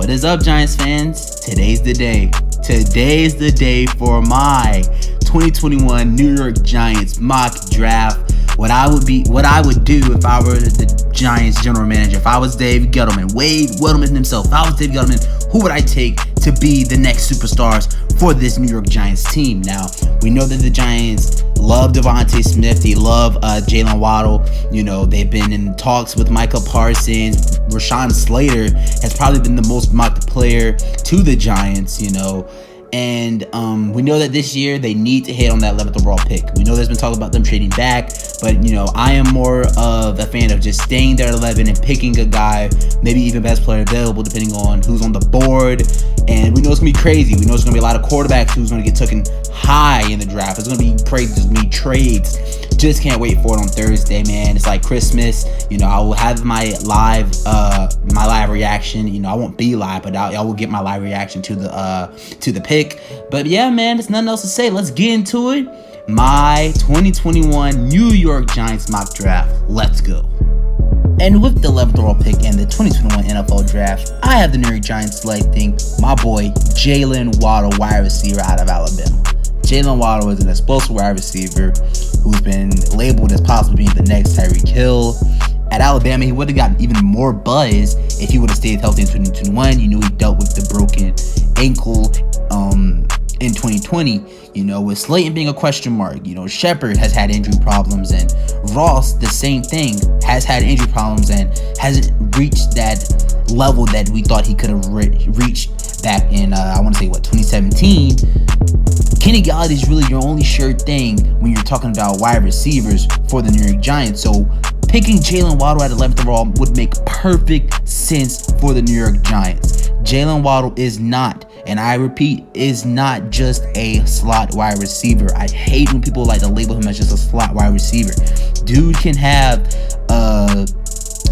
What is up, Giants fans? Today's the day. Today's the day for my 2021 New York Giants mock draft. What I would do if I were the Giants general manager, if I was Dave Gettleman, Wade Gettleman himself, if I was Dave Gettleman, who would I take to be the next superstars for this New York Giants team? Now, we know that the Giants love Devontae Smith. They love Jaylen Waddle. You know, they've been in talks with Micah Parsons. Rashawn Slater has probably been the most mocked player to the Giants, you know. And we know that this year they need to hit on that 11th overall pick. We know there's been talk about them trading back, but you know, I am more of a fan of just staying there at 11 and picking a guy, maybe even best player available, depending on who's on the board. And we know it's gonna be crazy. We know it's gonna be a lot of quarterbacks who's gonna get taken high in the draft. It's gonna be crazy. There's gonna be trades. Just can't wait for it on Thursday, man. It's like Christmas. You know, I will have my live reaction. You know, I won't be live, but I will get my live reaction to the pick. But yeah, man, there's nothing else to say. Let's get into it. My 2021 New York Giants mock draft. Let's go. And with the 11th overall pick in the 2021 NFL Draft, I have the New York Giants selecting my boy Jaylen Waddle, wide receiver out of Alabama. Jaylen Waddle is an explosive wide receiver who's been labeled as possibly being the next Tyreek Hill. At Alabama, he would have gotten even more buzz if he would have stayed healthy in 2021. You knew he dealt with the broken ankle in 2020. You know, with Slayton being a question mark, you know, Shepard has had injury problems, and Ross, the same thing, has had injury problems and hasn't reached that level that we thought he could have reached back in, 2017. Kenny Galladay is really your only sure thing when you're talking about wide receivers for the New York Giants. So picking Jaylen Waddle at 11th overall would make perfect sense for the New York Giants. Jaylen Waddle is not, and I repeat, is not just a slot wide receiver. I hate when people like to label him as just a slot wide receiver. Dude can have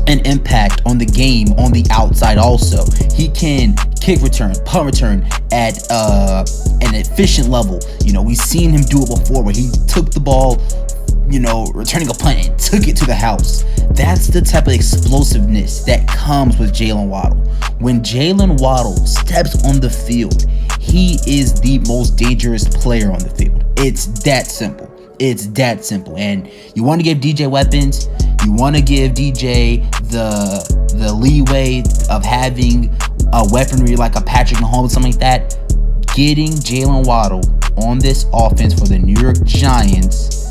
an impact on the game on the outside also. He can kick return, punt return at an efficient level. You know, we've seen him do it before where he took the ball, you know, returning a punt and took it to the house. That's the type of explosiveness that comes with Jaylen Waddle. When Jaylen Waddle steps on the field, he is the most dangerous player on the field. It's that simple. It's that simple. And you want to give DJ weapons. You want to give DJ the leeway of having a weaponry like a Patrick Mahomes, something like that. Getting Jaylen Waddle on this offense for the New York Giants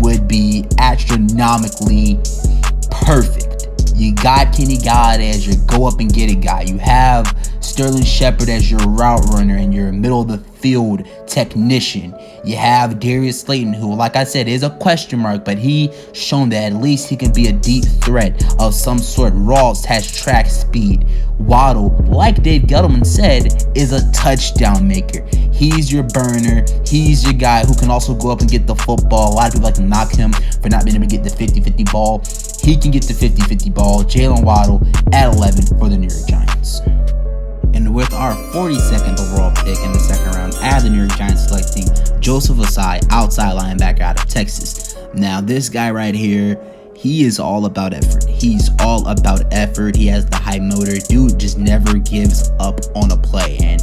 would be astronomically perfect. You got Kenny Galladay as your go up and get it guy. You have Sterling Shepard as your route runner and your middle of the field technician. You have Darius Slayton, who, like I said, is a question mark, but he shown that at least he can be a deep threat of some sort. Ross has track speed. Waddle, like Dave Gettleman said, is a touchdown maker. He's your burner. He's your guy who can also go up and get the football. A lot of people like to knock him for not being able to get the 50-50 ball. He can get the 50-50 ball. Jaylen Waddle at 11 for the New York Giants. And with our 42nd overall pick in the second round, I have the New York Giants selecting Joseph Assad, outside linebacker out of Texas. Now, this guy right here, he is all about effort. He's all about effort. He has the high motor. Dude just never gives up on a play. And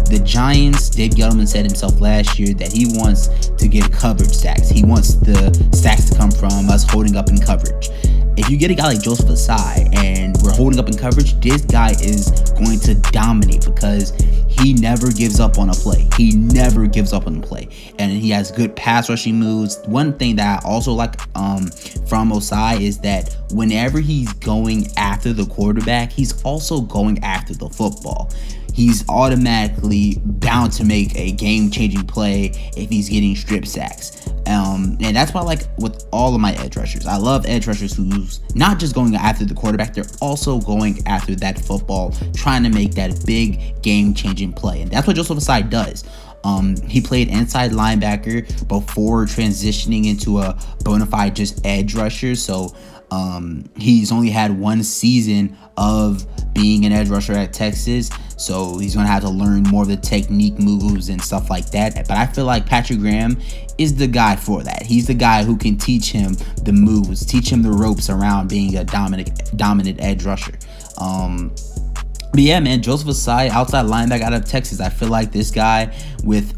the Giants, Dave Gettleman said himself last year that he wants to get coverage sacks. He wants the sacks to come from us holding up in coverage. If you get a guy like Joseph Assad and we're holding up in coverage, this guy is going to dominate because he never gives up on a play. He never gives up on a play. And he has good pass rushing moves. One thing that I also like from Assad is that whenever he's going after the quarterback, he's also going after the football. He's automatically bound to make a game-changing play if he's getting strip sacks. And that's why I like with all of my edge rushers. I love edge rushers who's not just going after the quarterback, they're also going after that football, trying to make that big game-changing play. And that's what Joseph Assad does. He played inside linebacker before transitioning into a bona fide just edge rusher. So he's only had one season of being an edge rusher at Texas, so he's going to have to learn more of the technique moves and stuff like that. But I feel like Patrick Graham is the guy for that. He's the guy who can teach him the moves, teach him the ropes around being a dominant edge rusher. But yeah, man, Joseph Assad, outside linebacker out of Texas. I feel like this guy with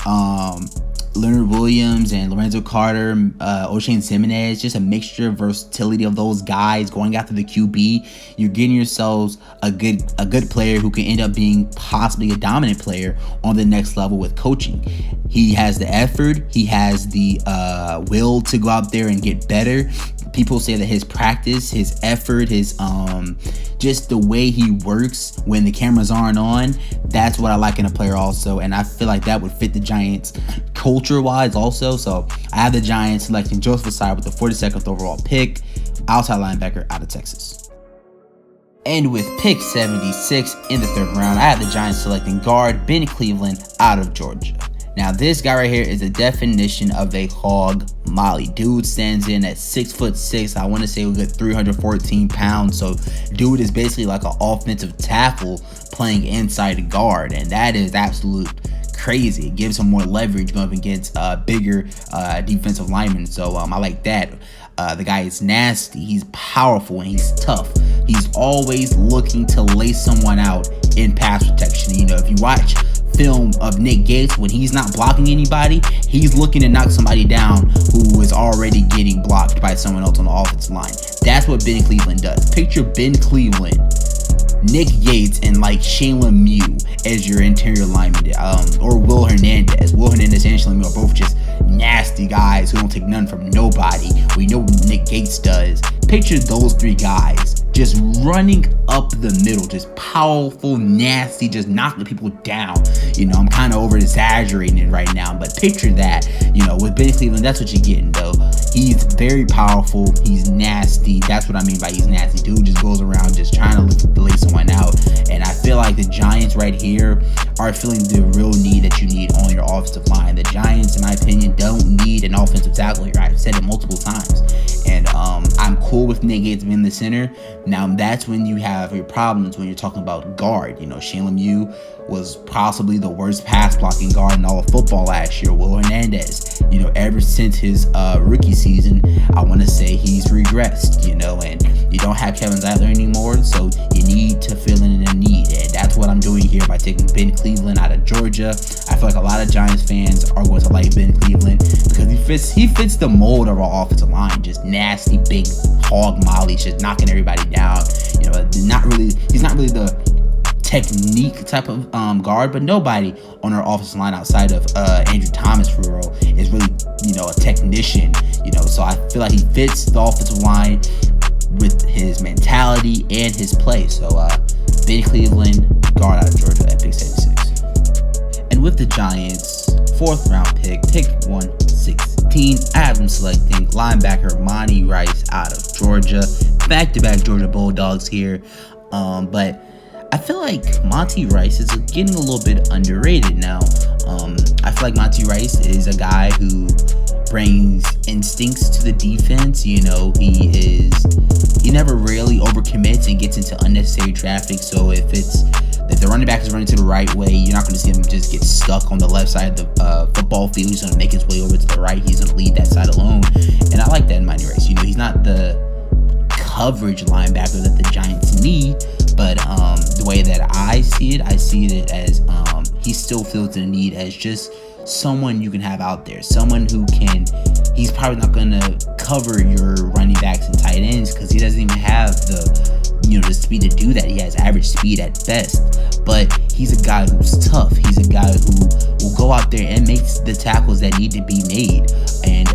Leonard Williams and Lorenzo Carter, O'Shane Ximines, just a mixture of versatility of those guys going after the QB. You're getting yourselves a good player who can end up being possibly a dominant player on the next level with coaching. He has the effort, he has the will to go out there and get better. People say that his practice, his effort, his just the way he works when the cameras aren't on, that's what I like in a player also. And I feel like that would fit the Giants culture-wise also. So I have the Giants selecting Joseph Assad with the 42nd overall pick, outside linebacker out of Texas. And with pick 76 in the 3rd round, I have the Giants selecting guard Ben Cleveland out of Georgia. Now, this guy right here is a definition of a hog molly. Dude stands in at 6'6". I want to say a good 314 pounds. So, dude is basically like an offensive tackle playing inside guard, and that is absolute crazy. It gives him more leverage going up against bigger defensive linemen. So, I like that. The guy is nasty. He's powerful and he's tough. He's always looking to lay someone out in pass protection. You know, if you watch film of Nick Gates, when he's not blocking anybody, he's looking to knock somebody down who is already getting blocked by someone else on the offensive line. That's what Ben Cleveland does. Picture Ben Cleveland, Nick Gates, and like Shane Lemieux as your interior lineman, or Will Hernandez. Will Hernandez and Shane Lemieux are both just nasty guys who don't take none from nobody. We know what Nick Gates does. Picture those 3 guys just running up the middle, just powerful, nasty, just knocking people down. You know, I'm kind of over exaggerating it right now, but picture that. You know, with Ben Cleveland, that's what you're getting though. He's very powerful. He's nasty. That's what I mean by he's nasty. Dude just goes around just trying to lay someone out. And I feel like the Giants right here are feeling the real need that you need on your offensive line. The Giants, in my opinion, don't need an offensive tackle here. I've said it multiple times. And I'm cool with Nick Gates being the center. Now, that's when you have your problems when you're talking about guard. You know, Shane Lemieux was possibly the worst pass blocking guard in all of football last year. Will Hernandez, you know, ever since his rookie season, I want to say he's regressed, you know, and you don't have Kevin Zeitler anymore, so you need to fill in a need. And that's what I'm doing here by taking Ben Cleveland out of Georgia. I feel like a lot of Giants fans are going to like Ben Cleveland because he fits the mold of our offensive line. Just nasty, big hog molly, just knocking everybody down. You know, he's not really the technique type of guard, but nobody on our offensive line outside of Andrew Thomas for real is really, you know, a technician. You know, so I feel like he fits the offensive line with his mentality and his play. So Ben Cleveland, guard out of Georgia at pick 76. And with the Giants 4th round pick 116, I have them selecting linebacker Armani Rice out of Georgia. Back-to-back Georgia Bulldogs here. But I feel like Monty Rice is getting a little bit underrated now. I feel like Monty Rice is a guy who brings instincts to the defense. You know, he never really overcommits and gets into unnecessary traffic. So if the running back is running to the right way, you're not going to see him just get stuck on the left side of the football field. He's going to make his way over to the right. He's going to lead that side alone. And I like that in Monty Rice. You know, he's not the coverage linebacker that the Giants need, but the way that I see it as he still feels the need as just someone you can have out there, someone who can. He's probably not going to cover your running backs and tight ends because he doesn't even have the speed to do that. He has average speed at best, but he's a guy who's tough. He's a guy who will go out there and make the tackles that need to be made, and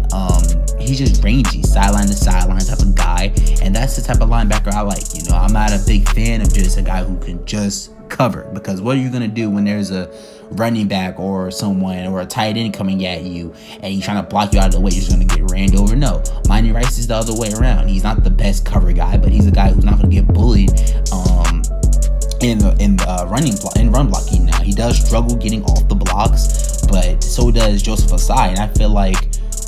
he's just rangy, sideline to sideline type of guy, and that's the type of linebacker I like. You know, I'm not a big fan of just a guy who can just cover, because what are you going to do when there's a running back or someone or a tight end coming at you and he's trying to block you out of the way? You're just going to get ran over? No. Monty Rice is the other way around. He's not the best cover guy, but he's a guy who's not going to get bullied in run blocking. Now, he does struggle getting off the blocks, but so does Joseph Assad. And I feel like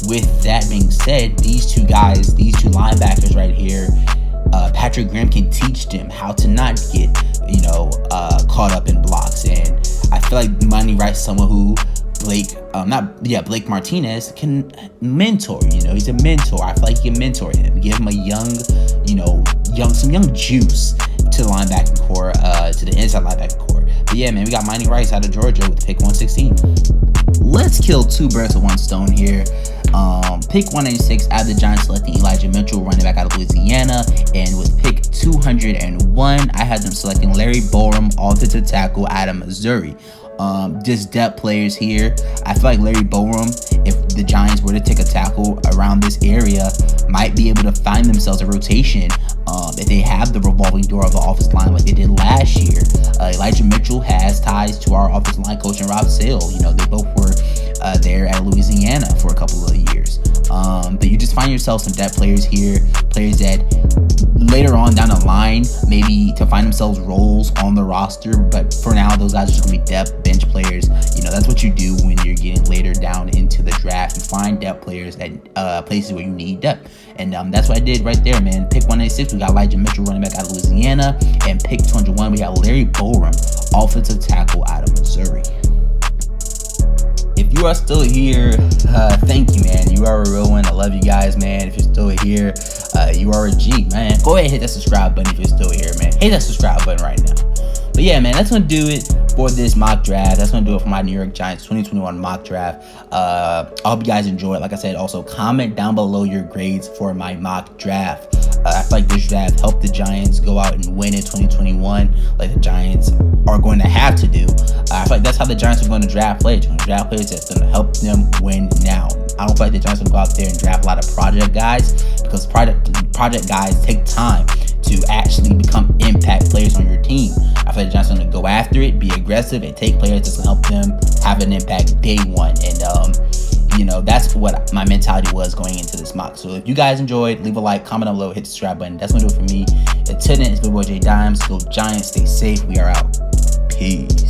with that being said, these two linebackers right here, Patrick Graham can teach them how to not get, caught up in blocks. And I feel like Monty Rice is someone who Blake Martinez can mentor. You know, he's a mentor. I feel like he can mentor him, give him a young juice to the linebacking core, to the inside linebacking core. But yeah, man, we got Armani Rice out of Georgia with pick 116. Let's kill two birds with one stone here. Pick 186 out of the Giants, selecting Elijah Mitchell, running back out of Louisiana. And with pick 201, I had them selecting Larry Borum, offensive tackle out of Missouri. Just depth players here. I feel like Larry Borum, if the Giants were to take a tackle around this area, might be able to find themselves a rotation if they have the revolving door of the offensive line like they did last year. Elijah Mitchell has ties to our offensive line coach and Rob Sale. You know, they both were there at Louisiana for a couple of years. But you just find yourself some depth players here, players that later on down the line, maybe to find themselves roles on the roster. But for now, those guys are just going to be depth bench players. You know, that's what you do when you're getting later down into the draft. You find depth players at places where you need depth. And that's what I did right there, man. Pick 186, we got Elijah Mitchell, running back out of Louisiana. And pick 201, we got Larry Borum, offensive tackle out of Missouri. If you are still here, thank you, man. You are a real one. I love you guys, man. If you're still here, you are a G, man. Go ahead and hit that subscribe button if you're still here, man. Hit that subscribe button right now. But yeah, man, that's going to do it for this mock draft. That's going to do it for my New York Giants 2021 mock draft. I hope you guys enjoy it. Like I said, also comment down below your grades for my mock draft. I feel like this draft helped the Giants go out and win in 2021, like the Giants are going to have to do. I feel like that's how the Giants are going to draft players. They're going to draft players that's going to help them win now. I don't feel like the Giants are going to go out there and draft a lot of project guys, because project guys take time to actually become impact players on your team. I feel like the Giants are going to go after it, be aggressive, and take players that's going to help them have an impact day one. And you know, that's what my mentality was going into this mock. So if you guys enjoyed, leave a like, comment down below, hit the subscribe button. That's gonna do it for me. Until then, it's Big Boy J Dimes. Go Giants, stay safe. We are out. Peace.